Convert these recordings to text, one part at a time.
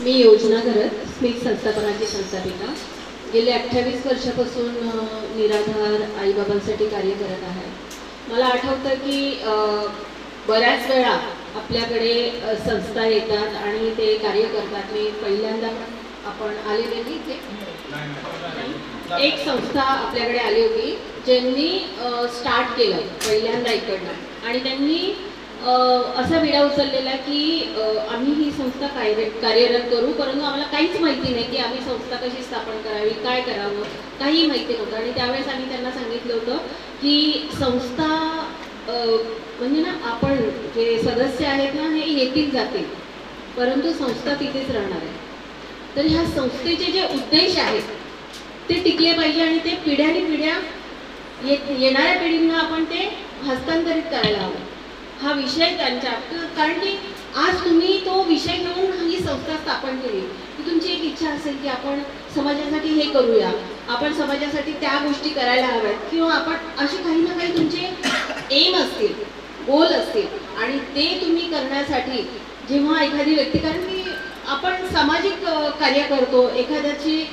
मी योजना करत स्मित संस्थापनाची संस्थापिका गेले 28 वर्षापासून निराधार आईबाबांसाठी कार्य करत आहे. मला आठवतं की बऱ्याच वेळा आपल्याकडे संस्था येतात आणि ते कार्य करतात. मी पहिल्यांदा आपण आलेले नाही ते एक संस्था आपल्याकडे आली होती ज्यांनी स्टार्ट केलं पहिल्यांदा इकडनं आणि त्यांनी असा विडा उचललेला की आम्ही ही संस्था कार्यरत करू, परंतु आम्हाला काहीच माहिती नाही की आम्ही संस्था कशी स्थापन करावी, काय करावं, काही माहिती नव्हतं. आणि त्यावेळेस आम्ही त्यांना सांगितलं होतं की संस्था म्हणजे ना आपण जे सदस्य आहेत ना हे येतील जातील, परंतु संस्था तिथेच राहणार आहे. तर ह्या संस्थेचे जे उद्देश आहेत ते टिकले पाहिजे आणि ते पिढ्यानपिढ्या येणाऱ्या पिढींना आपण ते हस्तांतरित करायला हवं. हा विषय त्यांच्या, कारण की आज तुम्ही तो विषय घेऊन ही संस्था स्थापन केली की तुमची एक इच्छा असेल की आपण समाजासाठी हे करूया, आपण समाजासाठी त्या गोष्टी करायला हव्यात, किंवा आपण असे काही ना काही तुमचे एम असतील, गोल असतील आणि ते तुम्ही करण्यासाठी जेव्हा एखादी व्यक्ती, कारण की आपण सामाजिक कार्य करतो, एखाद्याची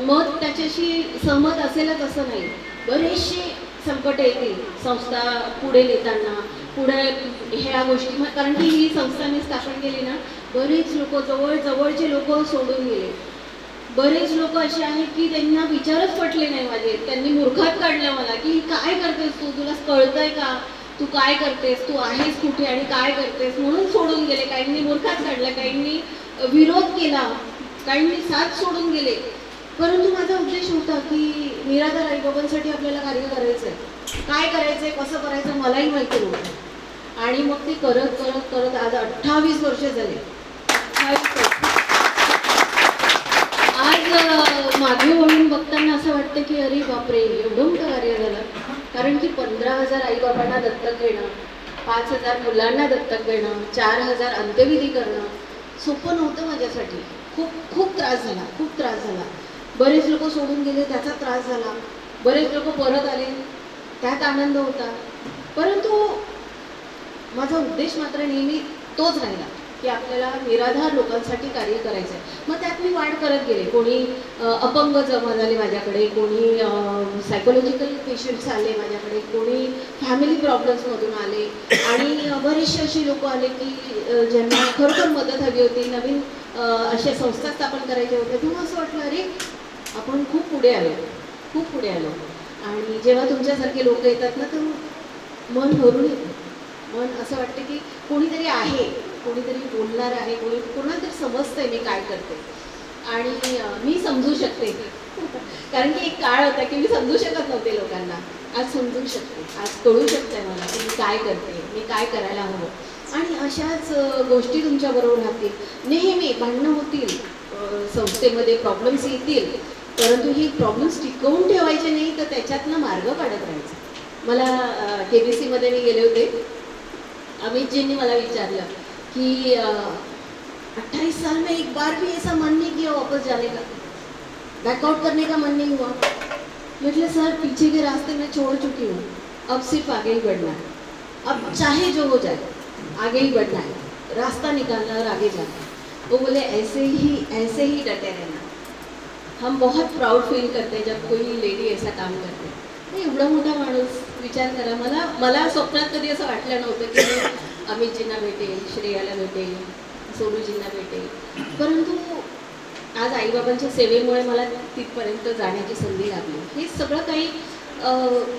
मत त्याच्याशी सहमत असेलच असं नाही, बरेचसे संकट येतील संस्था पुढे नेताना, पुढे ह्या गोष्टी, कारण की ही संस्था मी स्थापन केली ना, बरेच लोक जवळचे लोक सोडून गेले. बरेच लोक असे आहेत की त्यांना विचारच पटले नाही माझे, त्यांनी मूर्खात काढलं मला की काय करतेस तू, तुला कळतंय का, तू काय करतेस, तू आहेस कुठे आणि काय करतेस, म्हणून सोडून गेले. काहींनी मूर्खात काढलं, काहींनी विरोध केला, काहींनी साथ सोडून गेले. परंतु माझा उद्देश होता की निराधार आईबाबांसाठी आपल्याला कार्य करायचं आहे. काय करायचं आहे, कसं करायचं मलाही माहिती नव्हतं. आणि मग ते करत करत करत आज 28 वर्ष झाले. आज मागे वळून बघताना असं वाटतं की अरे बापरे, एवढं मोठं कार्य झालं. कारण की 15,000 आईबाबांना दत्तक घेणं, 5,000 मुलांना दत्तक घेणं, 4,000 अंत्यविधी करणं सोपं नव्हतं माझ्यासाठी. खूप त्रास झाला, खूप त्रास झाला. बरेच लोक सोडून गेले, त्याचा त्रास झाला. बरेच लोक परत आले, त्यात आनंद होता. परंतु माझा उद्देश मात्र नेहमी तोच राहिला की आपल्याला निराधार लोकांसाठी कार्य करायचं आहे. मग त्यात मी वाढ करत गेले. कोणी अपंग जमा झाले माझ्याकडे, कोणी सायकोलॉजिकल पेशंट्स आले माझ्याकडे, कोणी फॅमिली प्रॉब्लेम्समधून आले आणि बरेचसे असे लोक आले की ज्यांना खरोखर मदत हवी होती, नवीन अशा संस्था स्थापन करायच्या होत्या. तेव्हा असं वाटलं अरे आपण खूप पुढे आलो. आणि जेव्हा तुमच्यासारखे लोक येतात ना तर मन भरून येतं. मन असं वाटतं की कोणीतरी आहे, कोणीतरी बोलणार आहे, कोणातरी समजतंय मी काय करते आणि मी समजू शकते. कारण की एक काळ होता की मी समजू शकत नव्हते लोकांना. आज समजू शकते, आज कळू शकते मला की मी काय करते, मी काय करायला हवं. आणि अशाच गोष्टी तुमच्याबरोबर राहतील. नेहमी भांडणं होतील, संस्थेमध्ये प्रॉब्लेम्स येतील, परंतु ही प्रॉब्लेम्स टिकवून ठेवायचे नाही, तर त्याच्यातनं मार्ग काढत राहायचा. मला KBCमध्ये मी गेले होते. अमितजींनी मला विचारलं कि 28 साल में एक बार भी ऐसा मन नहीं किया वापस जाने का, बैकआउट करने का मन नहीं हुआ. मतलब सर पीछे के रास्ते में छोड़ चुकी हूँ, अब सिर्फ आगे ही बढ़ना है. अब चाहे जो हो जाए आगे ही बढ़ना है, रास्ता निकालना और आगे जाना. वो बोले ऐसे ही डटे रहना. हम बहुत प्राउड फील करते हैं जब कोई लेडी ऐसा काम करते हैं. एवढा मोठा माणूस, विचार करा. मला स्वप्नात कधी असं वाटलं नव्हतं की मी अमितजींना भेटेल, श्रेयाला भेटेल, सोनूजींना भेटेल. परंतु आज आईबाबांच्या सेवेमुळे मला तिथपर्यंत जाण्याची संधी लाभली. हे सगळं काही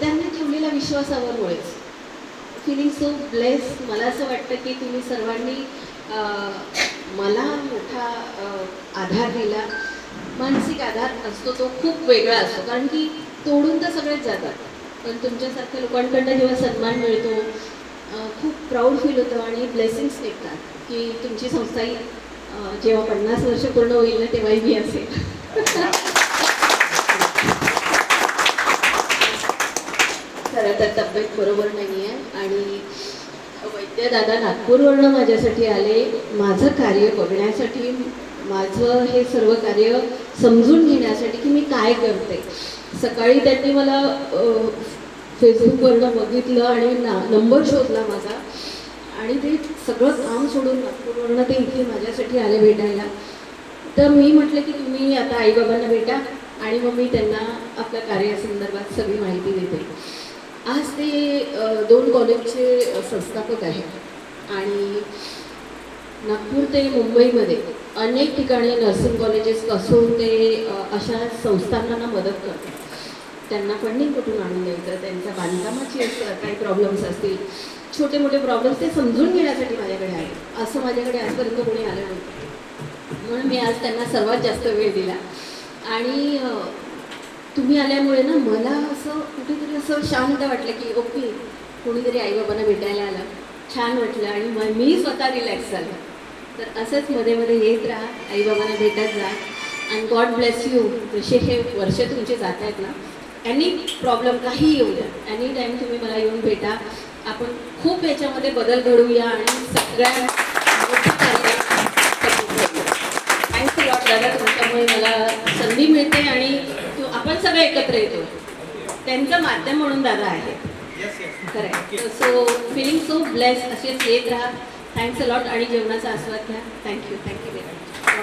त्यांनी ठेवलेल्या विश्वासावरमुळेच. Feeling so bless. मला असं वाटतं की तुम्ही सर्वांनी मला मोठा आधार दिला. मानसिक आधार असतो तो खूप वेगळा असतो, कारण की तोडून तर सगळेच जातात, पण तुमच्यासारख्या लोकांकडनं जेव्हा सन्मान मिळतो खूप प्राऊड फील होतं आणि ब्लेसिंग्स निघतात की तुमची संस्थाही जेव्हा 50 वर्ष पूर्ण होईल ना तेव्हाही मी असेल. खरं तर तब्येत बरोबर नाही आहे आणि वैद्यदादा नागपूरवरनं माझ्यासाठी आले, माझं कार्य बघण्यासाठी, माझं हे सर्व कार्य समजून घेण्यासाठी की मी काय करते. सकाळी त्यांनी मला फेसबुकवरनं बघितलं आणि नंबर शोधला माझा आणि ते सगळं काम सोडून नागपूरवरनं ते इथे माझ्यासाठी आले भेटायला. तर मी म्हटलं की तुम्ही आता आईबाबांना भेटा आणि मग मी त्यांना आपल्या कार्यासंदर्भात सगळी माहिती देते. आज ते 2 कॉलेजचे संस्थापक आहेत आणि नागपूर ते मुंबईमध्ये अनेक ठिकाणी नर्सिंग कॉलेजेस पासून ते अशा संस्थांना मदत करतात. त्यांना फंडिंग कुठून आणून द्यायचं, त्यांच्या बांधकामाची काही प्रॉब्लेम्स असतील, छोटे मोठे प्रॉब्लेम्स ते समजून घेण्यासाठी माझ्याकडे आहे. असं माझ्याकडे आजपर्यंत कोणी आलं नव्हतं, म्हणून मी आज त्यांना सर्वात जास्त वेळ दिला. आणि तुम्ही आल्यामुळे ना मला असं कुठेतरी असं शांत वाटलं की ओके, कोणीतरी आईबाबांना भेटायला आलं, छान वाटलं आणि मी स्वतः रिलॅक्स झालं. तर असंच मध्ये मध्ये येत राहा, आईबाबांना भेटत जा आणि गॉड ब्लेस यू. जसे हे वर्ष तुमचे जात आहेत ना, एनी प्रॉब्लेम काही येऊ द्या, एनी टाईम तुम्ही मला येऊन भेटा. आपण खूप याच्यामध्ये बदल घडवूया आणि सगळ्या थँक्स अ लॉट दादा, तुमच्यामुळे मला संधी मिळते आणि आपण सगळे एकत्र येतो. त्यांचं माध्यम म्हणून दादा आहे खरं आहे. So feeling so blessed. असेच येत राहा. थँक्स अ लॉट आणि जेवणाचा आस्वाद घ्या. Thank you very much.